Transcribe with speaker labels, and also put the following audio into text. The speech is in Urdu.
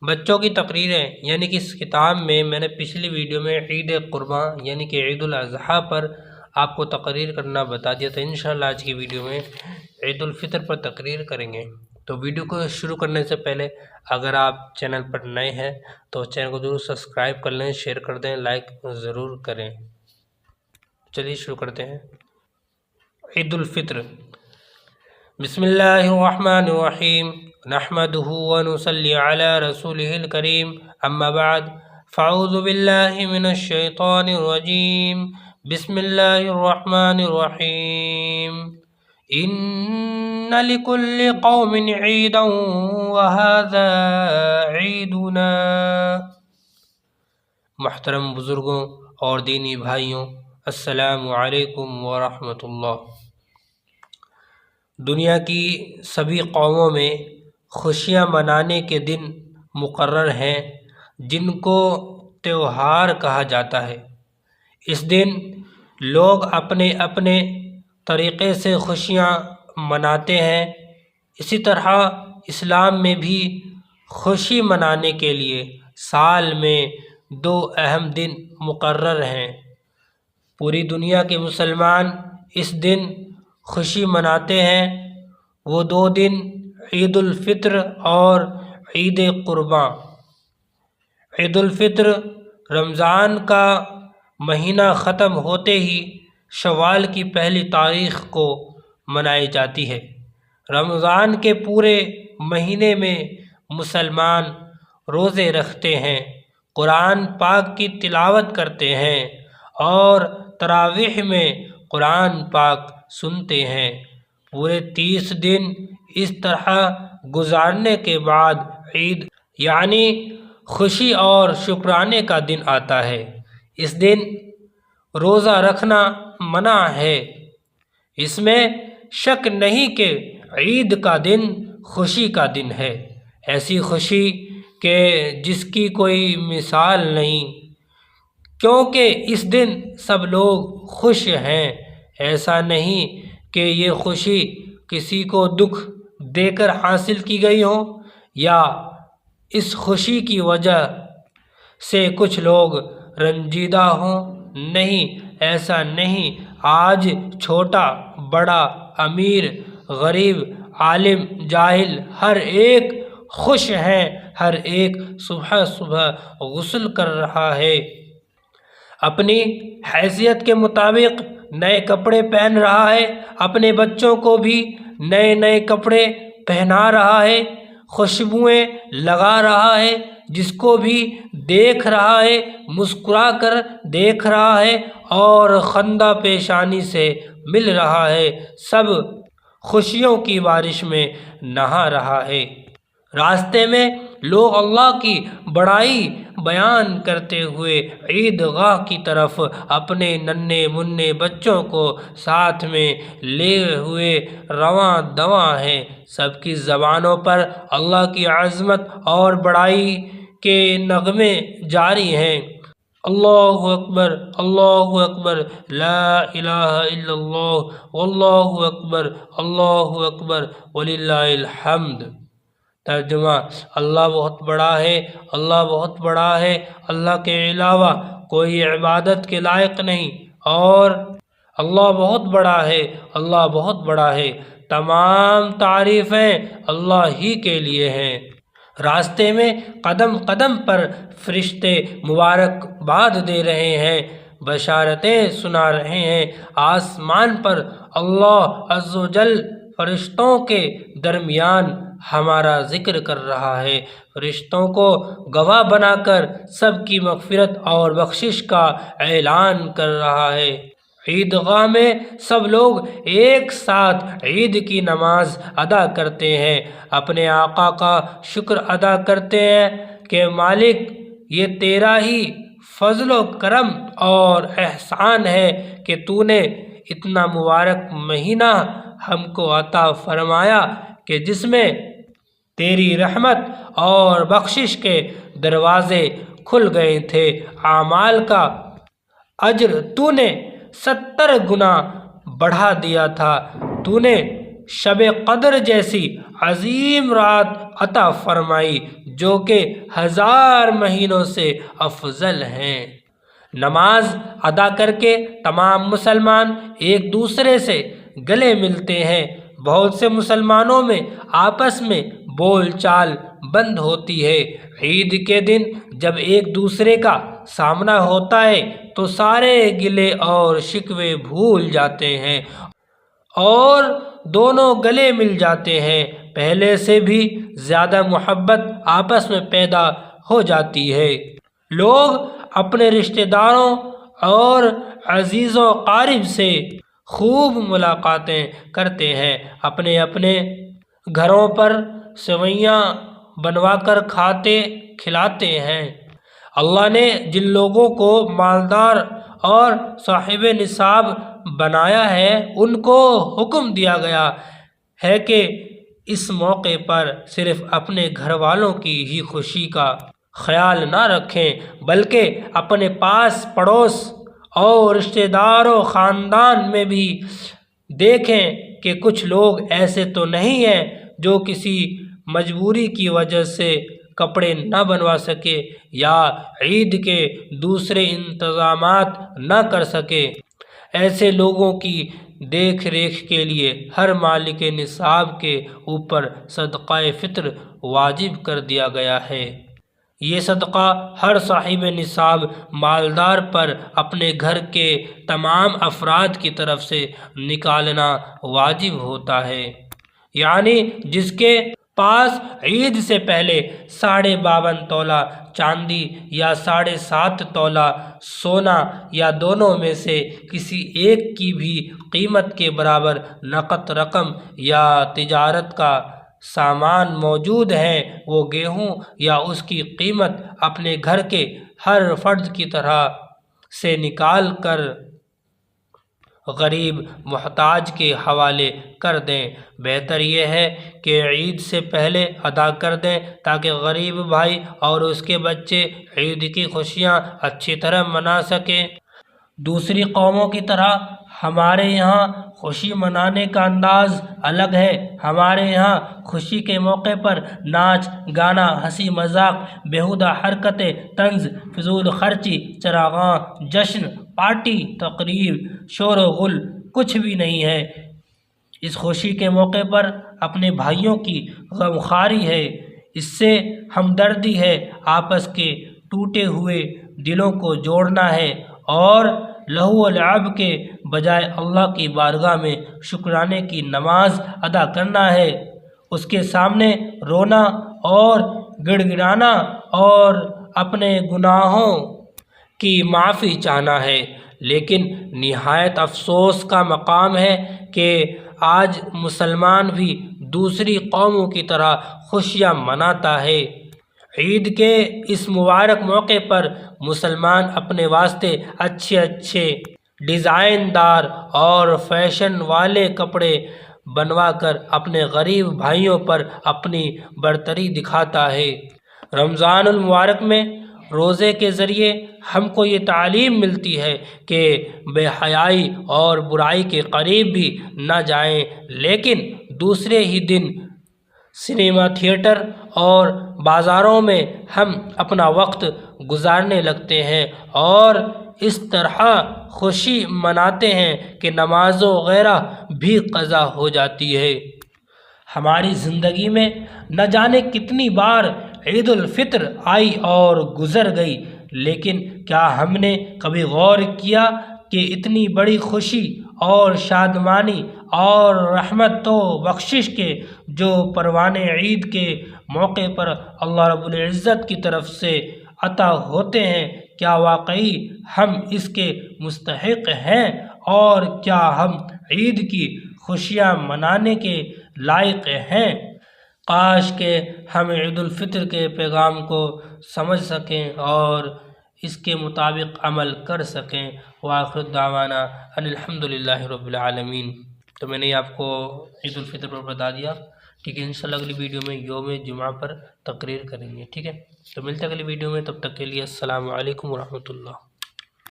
Speaker 1: بچوں کی تقریریں یعنی کہ اس کتاب میں نے پچھلی ویڈیو میں عید قربان یعنی کہ عید الاضحیٰ پر آپ کو تقریر کرنا بتا دیا تھا۔ انشاءاللہ آج کی ویڈیو میں عید الفطر پر تقریر کریں گے۔ تو ویڈیو کو شروع کرنے سے پہلے اگر آپ چینل پر نئے ہیں تو چینل کو ضرور سبسکرائب کر لیں، شیئر کر دیں، لائک ضرور کریں۔ چلیے شروع کرتے ہیں۔ عید الفطر۔ بسم اللہ الرحمن الرحیم، نحمدہ ونصلی علی رسولہ الکریم، اما بعد فاعوذ باللہ من الشیطان الرجیم، بسم اللہ الرحمن الرحیم۔ ان لکل قوم عیدا وہذا عیدنا۔ محترم بزرگوں اور دینی بھائیوں، السلام علیکم ورحمۃ اللہ۔ دنیا کی سبھی قوموں میں خوشیاں منانے کے دن مقرر ہیں جن کو تہوار کہا جاتا ہے۔ اس دن لوگ اپنے اپنے طریقے سے خوشیاں مناتے ہیں۔ اسی طرح اسلام میں بھی خوشی منانے کے لیے سال میں 2 اہم دن مقرر ہیں۔ پوری دنیا کے مسلمان اس دن خوشی مناتے ہیں۔ وہ 2 دن عید الفطر اور عید قربان۔ عید الفطر رمضان کا مہینہ ختم ہوتے ہی شوال کی پہلی تاریخ کو منائی جاتی ہے۔ رمضان کے پورے مہینے میں مسلمان روزے رکھتے ہیں، قرآن پاک کی تلاوت کرتے ہیں اور تراویح میں قرآن پاک سنتے ہیں۔ پورے 30 دن اس طرح گزارنے کے بعد عید یعنی خوشی اور شکرانے کا دن آتا ہے۔ اس دن روزہ رکھنا منع ہے۔ اس میں شک نہیں کہ عید کا دن خوشی کا دن ہے، ایسی خوشی کہ جس کی کوئی مثال نہیں، کیونکہ اس دن سب لوگ خوش ہیں۔ ایسا نہیں کہ یہ خوشی کسی کو دکھ دے کر حاصل کی گئی ہو یا اس خوشی کی وجہ سے کچھ لوگ رنجیدہ ہوں۔ نہیں، ایسا نہیں۔ آج چھوٹا بڑا، امیر غریب، عالم جاہل، ہر ایک خوش ہے۔ ہر ایک صبح صبح غسل کر رہا ہے، اپنی حیثیت کے مطابق نئے کپڑے پہن رہا ہے، اپنے بچوں کو بھی نئے نئے کپڑے پہنا رہا ہے، خوشبوئیں لگا رہا ہے، جس کو بھی دیکھ رہا ہے مسکرا کر دیکھ رہا ہے اور خندہ پیشانی سے مل رہا ہے، سب خوشیوں کی بارش میں نہا رہا ہے۔ راستے میں لوگ اللہ کی بڑائی بیان کرتے ہوئے عیدگاہ کی طرف اپنے ننھے منھے بچوں کو ساتھ میں لیے ہوئے رواں دواں ہیں۔ سب کی زبانوں پر اللہ کی عظمت اور بڑائی کے نغمے جاری ہیں۔ اللہ اکبر، اللہ اکبر، لا الہ الا اللہ، واللہ اکبر، اللہ اکبر، وللہ الحمد۔ ترجمہ: اللہ بہت بڑا ہے، اللہ بہت بڑا ہے، اللہ کے علاوہ کوئی عبادت کے لائق نہیں، اور اللہ بہت بڑا ہے، اللہ بہت بڑا ہے، تمام تعریفیں اللہ ہی کے لیے ہیں۔ راستے میں قدم قدم پر فرشتے مبارک باد دے رہے ہیں، بشارتیں سنا رہے ہیں۔ آسمان پر اللہ عز و جل فرشتوں کے درمیان ہمارا ذکر کر رہا ہے، فرشتوں کو گواہ بنا کر سب کی مغفرت اور بخشش کا اعلان کر رہا ہے۔ عیدگاہ میں سب لوگ ایک ساتھ عید کی نماز ادا کرتے ہیں، اپنے آقا کا شکر ادا کرتے ہیں کہ مالک یہ تیرا ہی فضل و کرم اور احسان ہے کہ تو نے اتنا مبارک مہینہ ہم کو عطا فرمایا کہ جس میں تیری رحمت اور بخشش کے دروازے کھل گئے تھے، اعمال کا اجر تو نے 70 گنا بڑھا دیا تھا، تو نے شب قدر جیسی عظیم رات عطا فرمائی جو کہ 1000 مہینوں سے افضل ہیں۔ نماز ادا کر کے تمام مسلمان ایک دوسرے سے گلے ملتے ہیں۔ بہت سے مسلمانوں میں آپس میں بول چال بند ہوتی ہے۔ عید کے دن جب ایک دوسرے کا سامنا ہوتا ہے تو سارے گلے اور شکوے بھول جاتے ہیں اور دونوں گلے مل جاتے ہیں۔ پہلے سے بھی زیادہ محبت آپس میں پیدا ہو جاتی ہے۔ لوگ اپنے رشتہ داروں اور عزیز و اقارب سے خوب ملاقاتیں کرتے ہیں، اپنے اپنے گھروں پر سوئیاں بنوا کر کھاتے کھلاتے ہیں۔ اللہ نے جن لوگوں کو مالدار اور صاحب نصاب بنایا ہے ان کو حکم دیا گیا ہے کہ اس موقع پر صرف اپنے گھر والوں کی ہی خوشی کا خیال نہ رکھیں بلکہ اپنے پاس پڑوس اور رشتہ دار و خاندان میں بھی دیکھیں کہ کچھ لوگ ایسے تو نہیں ہیں جو کسی مجبوری کی وجہ سے کپڑے نہ بنوا سکے یا عید کے دوسرے انتظامات نہ کر سکے۔ ایسے لوگوں کی دیکھ ریکھ کے لیے ہر مالک نصاب کے اوپر صدقہ فطر واجب کر دیا گیا ہے۔ یہ صدقہ ہر صاحب نصاب مالدار پر اپنے گھر کے تمام افراد کی طرف سے نکالنا واجب ہوتا ہے، یعنی جس کے پاس عید سے پہلے 52.5 تولہ چاندی یا 7.5 تولہ سونا یا دونوں میں سے کسی ایک کی بھی قیمت کے برابر نقد رقم یا تجارت کا سامان موجود ہے، وہ گیہوں یا اس کی قیمت اپنے گھر کے ہر فرد کی طرح سے نکال کر غریب محتاج کے حوالے کر دیں۔ بہتر یہ ہے کہ عید سے پہلے ادا کر دیں تاکہ غریب بھائی اور اس کے بچے عید کی خوشیاں اچھی طرح منا سکیں۔ دوسری قوموں کی طرح ہمارے یہاں خوشی منانے کا انداز الگ ہے۔ ہمارے یہاں خوشی کے موقع پر ناچ گانا، ہنسی مذاق، بیہودہ حرکتیں، طنز فضول خرچی، چراغاں، جشن، پارٹی، تقریب، شور و غل کچھ بھی نہیں ہے۔ اس خوشی کے موقع پر اپنے بھائیوں کی غمخواری ہے، اس سے ہمدردی ہے، آپس کے ٹوٹے ہوئے دلوں کو جوڑنا ہے اور لہو و لعب کے بجائے اللہ کی بارگاہ میں شکرانے کی نماز ادا کرنا ہے، اس کے سامنے رونا اور گڑ گڑانا اور اپنے گناہوں کی معافی چاہنا ہے۔ لیکن نہایت افسوس کا مقام ہے کہ آج مسلمان بھی دوسری قوموں کی طرح خوشیاں مناتا ہے۔ عید کے اس مبارک موقع پر مسلمان اپنے واسطے اچھے اچھے ڈیزائن دار اور فیشن والے کپڑے بنوا کر اپنے غریب بھائیوں پر اپنی برتری دکھاتا ہے۔ رمضان المبارک میں روزے کے ذریعے ہم کو یہ تعلیم ملتی ہے کہ بے حیائی اور برائی کے قریب بھی نہ جائیں، لیکن دوسرے ہی دن سنیما تھیٹر اور بازاروں میں ہم اپنا وقت گزارنے لگتے ہیں اور اس طرح خوشی مناتے ہیں کہ نماز وغیرہ بھی قضا ہو جاتی ہے۔ ہماری زندگی میں نہ جانے کتنی بار عید الفطر آئی اور گزر گئی، لیکن کیا ہم نے کبھی غور کیا کہ اتنی بڑی خوشی اور شادمانی اور رحمت و بخشش کے جو پروان عید کے موقع پر اللہ رب العزت کی طرف سے عطا ہوتے ہیں، کیا واقعی ہم اس کے مستحق ہیں اور کیا ہم عید کی خوشیاں منانے کے لائق ہیں؟ کاش کہ ہم عید الفطر کے پیغام کو سمجھ سکیں اور اس کے مطابق عمل کر سکیں۔ وآخر دعوانا ان الحمد للہ رب العالمین۔ تو میں نے آپ کو عید الفطر پر بتا دیا، ٹھیک ہے۔ انشاءاللہ اگلی ویڈیو میں یوم جمعہ پر تقریر کریں گے، ٹھیک ہے۔ تو ملتے ہیں اگلی ویڈیو میں، تب تک کے لیے السلام علیکم ورحمۃ اللہ۔